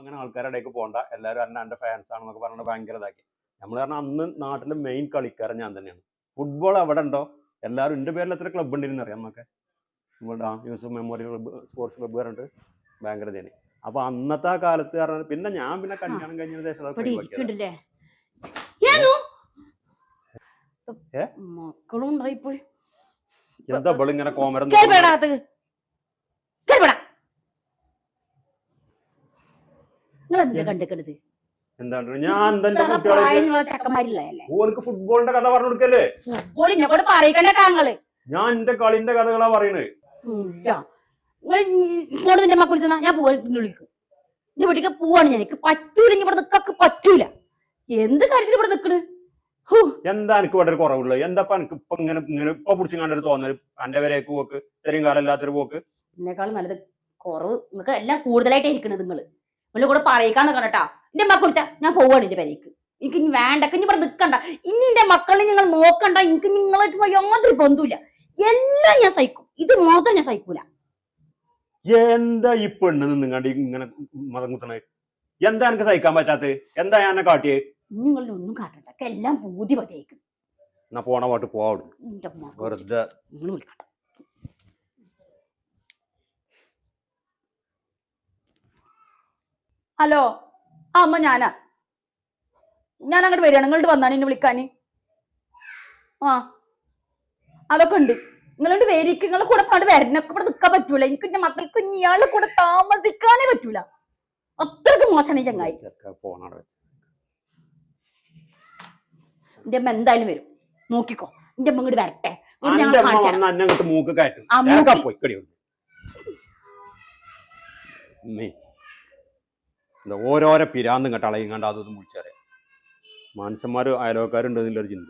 അങ്ങനെ ആൾക്കാരുടെ ഇടയ്ക്ക് പോകണ്ട, എല്ലാവരും എൻ്റെ ഫാൻസ് ആണെന്നൊക്കെ പറഞ്ഞിട്ട് ഭയങ്കര ഇതാക്കി. നമ്മൾ പറഞ്ഞാൽ അന്ന് നാട്ടിലെ മെയിൻ കളിക്കാരൻ ഞാൻ തന്നെയാണ്. ഫുട്ബോൾ അവിടെ ഉണ്ടോ എല്ലാവരും എൻ്റെ പേരിൽ എത്ര ക്ലബ്ബ് ഉണ്ടെന്ന് അറിയാം നമുക്ക്. ഇവിടെ Yusuf memorial club, sports club പറഞ്ഞിട്ട് ഭയങ്കര ഇതേനെ. അപ്പൊ അന്നത്തെ ആ കാലത്ത് പറഞ്ഞാൽ പിന്നെ ഞാൻ പിന്നെ കല്യാണം കഴിഞ്ഞ ശേഷം എന്താ ഇവിടെ ഇങ്ങനെ കോമരം എന്താണ് ഞാൻ ഓർക്ക് ഫുട്ബോളിന്റെ കഥ പറഞ്ഞു കൊടുക്കല്ലേ? ഞാൻ എന്റെ കളിന്റെ കഥകളാ പറയണേ. നിന്റെ മക്കൾ ഞാൻ വിളിക്കും. എന്റെ വീട്ടിലേക്ക് പോവാണ് ഞാൻ. എനിക്ക് പറ്റൂല, ഇവിടെ നിക്കൊക്കെ പറ്റൂല. എന്ത് കാര്യത്തിൽ ഇവിടെ നിക്കണ്? എന്താ എനിക്ക് ഇവിടെ ഒരു കുറവുള്ളത്? എന്താ എനിക്ക് ഇപ്പൊ ഇങ്ങനെ ഇപ്പൊ പിടിച്ചു കണ്ടൊരു തോന്നല്? എന്റെ വരേക്ക് പോക്ക് ഇത്രയും കാലം അല്ലാത്തൊരു പോക്ക്. എന്നെക്കാളും നല്ലത് കുറവ്. നിങ്ങൾക്ക് എല്ലാം കൂടുതലായിട്ടേ ഇരിക്കണത്. നിങ്ങള് കൂടെ പറയിക്കാന്ന് കണ്ടട്ടാ. എന്റെ മക്കൾ വിളിച്ചാ ഞാൻ പോവാണ് എന്റെ പേരേക്ക്. എനിക്ക് ഇനി വേണ്ട, ഇനി ഇവിടെ നിക്കണ്ട. ഇനി എന്റെ മക്കളെ നിങ്ങൾ നോക്കണ്ട. എനിക്ക് നിങ്ങളായിട്ട് യാതൊരു ബന്ധമില്ല. എല്ലാം ഞാൻ സഹിക്കും. ഇത് മാത്രം ഞാൻ സഹിക്കൂല. എന്താ ഈ പെണ്ണ് നിങ്ങാണ്ട് ഇങ്ങനെ മതം കുത്തണേ? എന്താ എനിക്ക് സഹിക്കാൻ പറ്റാത്ത? എന്താ ഞാൻ കാട്ടിയേ? നിങ്ങളൊന്നും കാട്ടണ്ട. എല്ലാം പൂതി പതിയായിരിക്കും. എന്നാ പോണ പാട്ട് പോവാ വെറുതെ. ഹലോ, ആ അമ്മ ഞാനാ. ഞാൻ അങ്ങോട്ട് വരികയാണ്. നിങ്ങളോട് വന്നാണ് എന്നെ വിളിക്കാന്. ആ അതൊക്കെ ഉണ്ട്. നിങ്ങളോട് വരിക്ക്. നിങ്ങളെ കൂടെ പാട് വരണൊക്കെ ഇവിടെ നിൽക്കാൻ പറ്റൂല. എനിക്ക് എന്റെ മക്കൾക്ക് ഇയാളുടെ കൂടെ താമസിക്കാനേ പറ്റൂല. അത്രക്ക് മോശമാണ് ഈ ചങ്ങായി. എന്റെ അമ്മ എന്തായാലും വരും, നോക്കിക്കോ. എന്റെ അമ്മ ഇങ്ങോട്ട് വരട്ടെ. ഓരോരോ പിരാന്തും കേട്ട അളയും കണ്ട അതൊന്നും വിളിച്ചറിയാം. മനുഷ്യന്മാര് അയലോക്കാരുണ്ട് എന്നുള്ളൊരു ചിന്ത.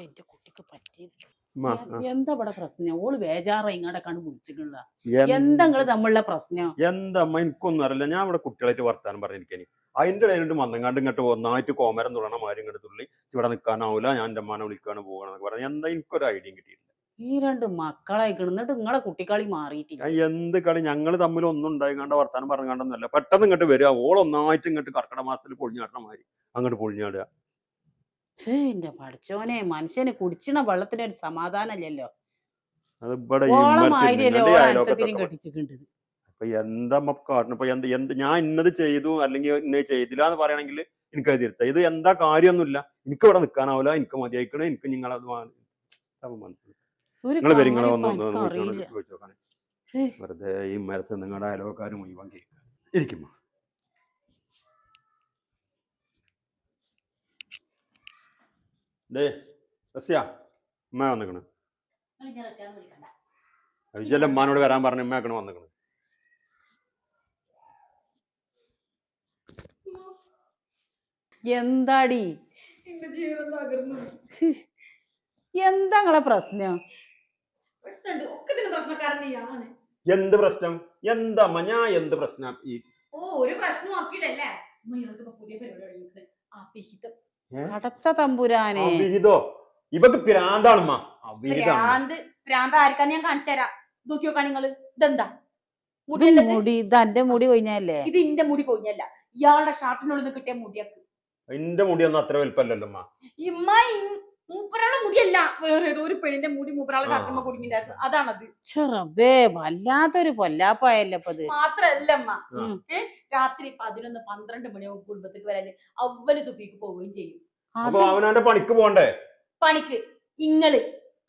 എന്റെ കുട്ടിക്ക് പറ്റിയത് എന്താ ഇവിടെ പ്രശ്നം? ഓള് ബേജാറ ഇങ്ങോട്ടൊക്കെയാണ് വിളിച്ചിട്ടുള്ള. എന്താ നിങ്ങള് തമ്മിലുള്ള പ്രശ്നം? എന്താ എനിക്കൊന്നും അറിയില്ല. ഞാൻ ഇവിടെ കുട്ടികളായിട്ട് വർത്താനം പറഞ്ഞിരിക്കാനി. അതിന്റെ ഇടയിലോട്ട് മന്നങ്ങാണ്ട് ഇങ്ങോട്ട് ഒന്നായിട്ട് കോമരം തുള്ളണ മാതിരി ഇങ്ങോട്ട് തുള്ളി ഇവിടെ നിൽക്കാനാവില്ല, ഞാൻ എൻ്റെ അമ്മാനെ വിളിക്കാണ് പോകണമെന്നൊക്കെ പറഞ്ഞു. എന്താ എനിക്കൊരു ഐഡിയ കിട്ടിയില്ല. ഈ രണ്ട് മക്കളായിക്കണം. എന്നിട്ട് നിങ്ങളെ കുട്ടിക്കളി മാറിയിട്ടില്ല. എന്ത് കളി? ഞങ്ങൾ തമ്മിൽ ഒന്നും ഉണ്ടായിക്കാണ്ട് വർത്താനം പറഞ്ഞാണ്ടൊന്നുമല്ല. പെട്ടെന്ന് ഇങ്ങോട്ട് വരിക, ഓളൊന്നായിട്ട് ഇങ്ങോട്ട് കർക്കിടക മാസത്തിൽ പൊളിഞ്ഞാട്ടണ മാതിരി അങ്ങോട്ട് പൊളിഞ്ഞാടുക. എന്റെ പഠിച്ചോനെ, മനുഷ്യന് കുടിച്ചണ വെള്ളത്തിന് ഒരു സമാധാനമല്ലല്ലോ. അത് ഇവിടെ കെട്ടിച്ചിട്ടുണ്ട്. അപ്പൊ എന്താ കാട്ടണം? ഇപ്പൊ എന്ത് ഞാൻ ഇന്നത് ചെയ്തു അല്ലെങ്കിൽ ഇന്നത് ചെയ്തില്ല എന്ന് പറയണെങ്കിൽ എനിക്കത് തിരുത്താം. ഇത് എന്താ കാര്യമൊന്നുമില്ല. എനിക്ക് ഇവിടെ നിൽക്കാനാവില്ല, എനിക്ക് മതിയായിക്കണേ, എനിക്ക് നിങ്ങളത് മനസ്സിലായി. നിങ്ങൾ വരിങ്ങളെ വെറുതെ ഈ മരത്ത് നിങ്ങളുടെ അയലോക്കാരും മുഴുവൻ ഇരിക്കുമ്പോ ഉമ്മ വന്നിക്കണ്. വിജയല്ല ഉമ്മാനോട് വരാൻ പറഞ്ഞ ഉമ്മയാക്കണ് വന്നിക്കണ്. എന്താടി എന്താ നിങ്ങളെ പ്രശ്നം? എന്ത് പ്രശ്നം? എന്താ ഞാൻ എന്ത് പ്രശ്നം? ഒരു പ്രശ്നം അടച്ച തമ്പുരാനെ, ഇവക്ക് പ്രാന്താണ്. പ്രാന്ത് ആർക്കാന്ന് ഞാൻ കാണിച്ചുതരാം. നോക്കി നോക്കാ നിങ്ങള്. ഇതെന്താ മുടി? ഇത് എന്റെ മുടി കൊഴിഞ്ഞല്ലേ? ഇത് ഇന്റെ മുടി കൊഴിഞ്ഞല്ല, ഇയാളുടെ ഷർട്ടിനുള്ളിൽ നിന്ന് കിട്ടിയ മുടിയൊക്കെ. എന്റെ മുടിയൊന്നും അത്ര വലുപ്പമല്ലല്ലോ. മൂപ്പരാളുടെ മുടിയല്ല, വേറെ ഏതോ ഒരു പെണ്ണിന്റെ മുടി മൂപ്പരാളുടെ ഷർട്ടുമ്പോ കുടുങ്ങിണ്ടായിരുന്നു. അതാണത്. ചെറബേ, വല്ലാത്തൊരു പൊല്ലാപ്പായല്ലോ അത്. മാത്രല്ലമ്മ, രാത്രി 11-12 മണിയാവും കുടുംബത്തേക്ക് വരാന് അവല് സുഖിക്ക് പോവുകയും ചെയ്യും. അവനവന്റെ പണിക്ക് പോണ്ടേ? പണിക്ക് ഇങ്ങള്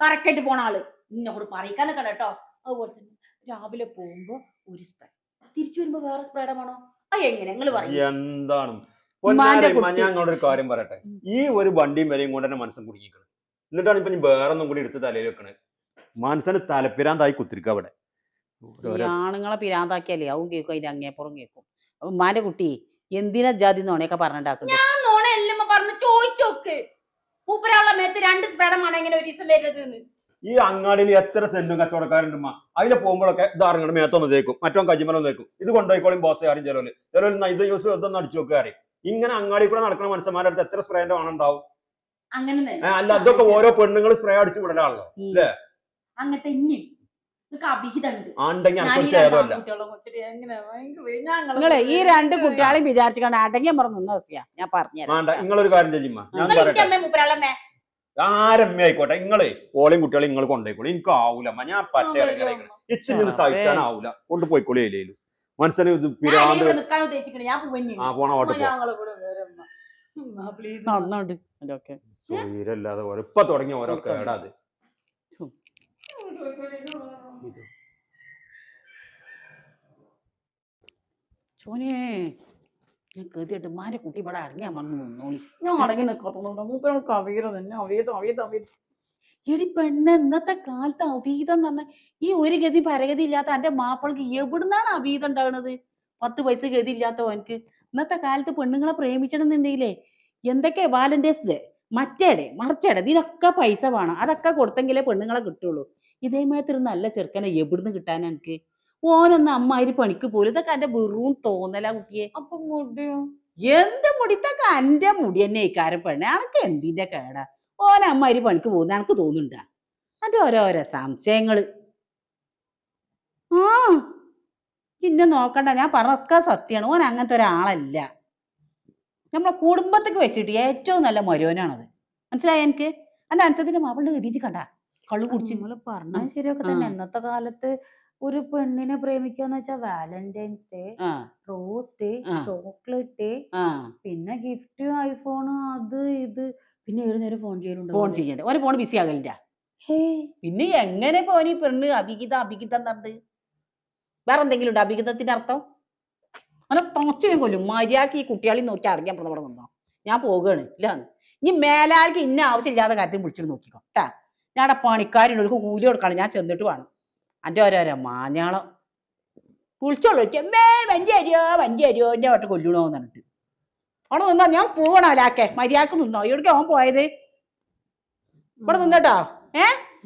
കറക്റ്റ് ആയിട്ട് പോണ ആള് ഇന്നോട് പറയിക്കാനൊക്കെ കേട്ടോ. അതുപോലെ തന്നെ രാവിലെ പോകുമ്പോ ഒരു സ്പ്രേ, തിരിച്ചു വരുമ്പോ വേറെ സ്പ്രേയുടെ വേണോ? അത് എങ്ങനെ നിങ്ങൾ പറയും? എന്താണ് ഞങ്ങളൊരു കാര്യം പറയട്ടെ. ഈ ഒരു വണ്ടിയും വരെയും കൊണ്ട് തന്നെ മനസ്സും കുടുങ്ങിക്കണം. എന്നിട്ടാണ് ഇപ്പൊ വേറെ ഒന്നും കൂടി എടുത്ത് തലയിൽ വെക്കണേ. മനസ്സിന് തലപ്പിരാന്തായി കുത്തിരിക്ക അവിടെ. ആണുങ്ങളെ പിരാന്താക്കിയാലേ അവൻ കേൾക്കും, അതിന്റെ അങ്ങേപ്പുറം കേൾക്കും. ഉമ്മാന്റെ കുട്ടി എന്തിനാ ജാതി നോണയൊക്കെ പറഞ്ഞിട്ടാക്കുന്നത്? ഞാൻ നോണയല്ലമ്മ പറഞ്ഞു, ചോദിച്ചോക്ക്. മൂപ്പരാളുടെ മേത്ത് 2 സ്പ്രേഡമാണ് എങ്ങനെ ഒരു ദിവസം വരുന്നത്? ഈ അങ്ങാടിയിൽ എത്ര സെന്റും കച്ചവടക്കാരുണ്ട്. അതിലെ പോകുമ്പോഴൊക്കെ ഇതാറുങ്ങളുടെ മേത്തൊന്ന് തേക്കും, മറ്റോ കജിമലൊന്നും തേക്കും. ഇത് കൊണ്ടുപോയിക്കോളും ബോസ് ആരും ചെലവില് ഇത് യൂസ് ഇതൊന്നും അടിച്ചു നോക്കാറ്. ഇങ്ങനെ അങ്ങാടി കൂടെ നടക്കുന്ന മനുഷ്യന്മാരുടെ അടുത്ത് എത്ര സ്പ്രേന്റെ വേണം ഉണ്ടാവും? അല്ല, അതൊക്കെ ഓരോ പെണ്ണുങ്ങൾ സ്പ്രേ അടിച്ചു വിടലാണല്ലോ അല്ലേ? അങ്ങനത്തെ ഇനിയും നിനക്ക് അഭിഹിതമുണ്ട്. ആണ്ടെങ്കിൽ ഞാൻ ഈ അനക്കൊരു രണ്ട് ചേതമല്ല. ആൺകുട്ടികളെ കൊച്ചിട്ട് എങ്ങനെ നിങ്ങളെ ഈ രണ്ട് കുട്ടികളെയും വിചാരിച്ചുകൊണ്ട് അടങ്ങി പറഞ്ഞു നിന്ന ദിവസിയാ ഞാൻ വേണ്ട പറഞ്ഞു. നിങ്ങളൊരു കാര്യം ചെയ്യമ്മ, ഞാൻ പറയട്ടെ. അമ്മ മൂപ്പരാളമ്മേ ആരമ്മ ആയിക്കോട്ടെ, നിങ്ങളെ ഓളെയും കുട്ടികളെ നിങ്ങൾ കൊണ്ടുപോയിക്കോളൂ. എനിക്ക് ആവൂലമ്മ, ഞാൻ പറ്റ ഇച്ചിങ്ങനെ സഹിച്ചാനാവൂല. കൊണ്ടുപോയിക്കോളി ഏലേലും മനസ്സിന് ഇത് പിരാന്ത്. നിൽക്കാൻ ഉദ്ദേശിക്കണേ ഞാൻ പോവന്നെ. ആ പോണ ഓട്ടെ ഞങ്ങളെ കൂടെ വരമ്മ പ്ലീസ്. നന്നുണ്ട് അതൊക്കെ സൂര്യല്ലാതെ ഓരോ ഇപ്പൊ തുടങ്ങിയ ഓരോ കേടാത്. ചോനെ ഞാൻ കേട്ടിട്ട് മാരെ കുട്ടി ഇവിടെ അടങ്ങിയാ വന്ന് നിന്നോളി. ഞാൻ അടങ്ങി നിൽക്കാത്തോണ്ട് മൂപ്പരാൾക്ക് അവീതം തന്നെ അവീതം അവീതം അവീതം. എടി പെണ്ണ്, ഇന്നത്തെ കാലത്ത് അവീതം എന്ന് പറഞ്ഞാൽ ഈ ഒരു ഗതി പരഗതി ഇല്ലാത്ത എന്റെ മാപ്പിളക്ക് എവിടുന്നാണ് അവീതം ഉണ്ടാകുന്നത്? 10 പൈസ ഗതി ഇല്ലാത്തവനക്ക് ഇന്നത്തെ കാലത്ത് പെണ്ണുങ്ങളെ പ്രേമിച്ചിടുന്നുണ്ടെങ്കിലേ എന്തൊക്കെ വാലന്റൈൻസ് ഡേ മറ്റേടെ മറിച്ചേടെ ഇതിനൊക്കെ പൈസ വേണം. അതൊക്കെ കൊടുത്തെങ്കിലേ പെണ്ണുങ്ങളെ കിട്ടുള്ളൂ. ഇതേമാതിരി നല്ല ചെറുക്കനെ എവിടുന്ന് കിട്ടാൻ എനിക്ക്? ഓനൊന്ന് അമ്മായിരി പണിക്ക് പോലും. ഇതൊക്കെ എന്റെ വെറും തോന്നലാ കുട്ടിയെ. അപ്പൊ മുടിയോ എന്ത് മുടിത്തൊക്കെ എന്റെ മുടി തന്നെ ഇക്കാരം പെണ്ണെ. അനക്ക് എന്തിന്റെ കേടാ? ഓന അമ്മായിരി പണിക്ക് പോകുന്ന എനിക്ക് തോന്നുന്നുണ്ടാ? അതിന്റെ ഓരോരോ സംശയങ്ങള്. ആ ചിന്നെ നോക്കണ്ട, ഞാൻ പറഞ്ഞൊക്കെ സത്യമാണ്. ഓൻ അങ്ങനത്തെ ഒരാളല്ല. നമ്മളെ കുടുംബത്തേക്ക് വെച്ചിട്ട് ഏറ്റവും നല്ല മരുവനാണത്. മനസ്സിലായ എനിക്ക്? എന്റെ അനുസരിച്ച് മാപ്പിളുടെ ഗതിച്ച് കണ്ട കള്ളു കുടിച്ച്. നിങ്ങൾ പറഞ്ഞാൽ ശരിയൊക്കെ തന്നെ. ഇന്നത്തെ കാലത്ത് ഒരു പെണ്ണിനെ പ്രേമിക്കാന്ന് വെച്ചാൽ Valentine's day, rose day, chocolate day, പിന്നെ ഗിഫ്റ്റ്, ഐഫോണ്, അത് ഇത്, പിന്നെ ഏത് നേരം ഫോൺ ചെയ്യലുണ്ട്. ഫോൺ ചെയ്യണ്ടേ? ഓന് ഫോൺ ബിസി ആകലില്ല. പിന്നെ എങ്ങനെ പോനി പെണ്ണ് അഭിഹിത അഭിഹിതം തണ്ട്? വേറെ എന്തെങ്കിലും ഉണ്ടോ അഭിഹിതത്തിന്റെ അർത്ഥം? അങ്ങനെ തച്ചു ഞാൻ കൊല്ലും. മര്യാദക്ക് ഈ കുട്ടികളെ നോക്കി അടങ്ങിയാൽ ഇവിടെ നിന്നോ. ഞാൻ പോകുകയാണ്. ഇല്ല ഇനി മേലാൾക്ക് ഇന്ന ആവശ്യമില്ലാത്ത കാര്യത്തിൽ വിളിച്ചിട്ട് നോക്കിക്കോ കേട്ടാ. ഞാടെ പണിക്കാരുണ്ട്, ഒരു കൂലി കൊടുക്കാണ്. ഞാൻ ചെന്നിട്ട് വേണം. എൻ്റെ ഓരോരോ മാഞ്ഞാളം വിളിച്ചോളൂ. വണ്ടി അരിയോ എൻ്റെ വട്ടം കൊല്ലണോന്ന് പറഞ്ഞിട്ട് അവിടെ നിന്നോ. ഞാൻ പോവണോ ലാക്കെ? മര്യാദക്ക് നിന്നോ. എവിടേക്കാ അവൻ പോയത്? ഇവിടെ നിന്നോട്ടോ.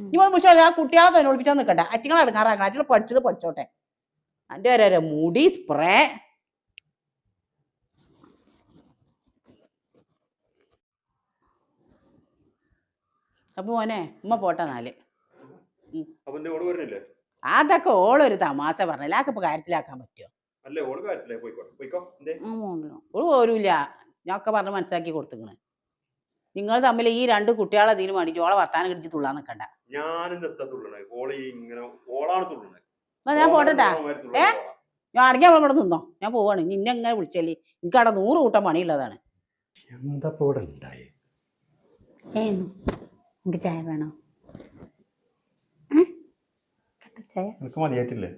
ഇനി വിളിച്ചോ. ആ കുട്ടികളെ തന്നെ ഒളിപ്പിച്ചാൽ നിൽക്കട്ടെ. അറ്റിങ്ങളെ എടുക്കാറാക്കണം. അറ്റിങ്ങൾ പഠിച്ചത് പഠിച്ചോട്ടെ. എൻ്റെ ഓരോരോ മുടി സ്പ്രേ. അപ്പൊ മോനെ ഉമ്മ പോട്ടെ നാല്. അതൊക്കെ ഓളൊരു തമാശ പറഞ്ഞില്ല. ആക്കിപ്പോ കാര്യത്തിലാക്കാൻ പറ്റുമോ? ഓള് പോരൂല. ഞാൻ ഒക്കെ പറഞ്ഞ് മനസ്സിലാക്കി കൊടുത്തിക്കണ്. നിങ്ങൾ തമ്മിൽ ഈ രണ്ട് കുട്ടികളെ അതിന് വേണ്ടിട്ട് ഓളെ വർത്താനം കിടിച്ച് തുള്ളാൻ നിൽക്കണ്ട. ഞാൻ പോട്ടെട്ടാ. ഞാൻ അടങ്ങിയ അവളെ ഇവിടെ നിന്നോ. ഞാൻ പോവാണ്. നിന്നെ എങ്ങനെ വിളിച്ചല്ലേ? എനിക്ക് അവിടെ 100 കൂട്ടം പണിയുള്ളതാണ്. എനിക്ക് ചായ വേണോ? മതിയായിട്ടില്ലേ?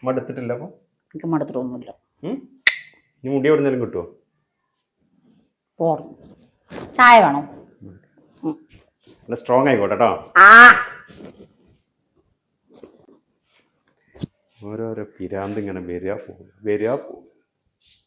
മടുത്തിട്ടില്ല? അപ്പൊ എനിക്ക് മടുത്തിട്ടൊന്നുമില്ല. മുടി എവിടുന്നേലും കിട്ടുമോ? പോറും ചായ വേണോ? സ്ട്രോങ് ആയിക്കോട്ടെ കേട്ടോ. ഓരോരോ പിരാന്ത് ഇങ്ങനെ വരിക പോകും.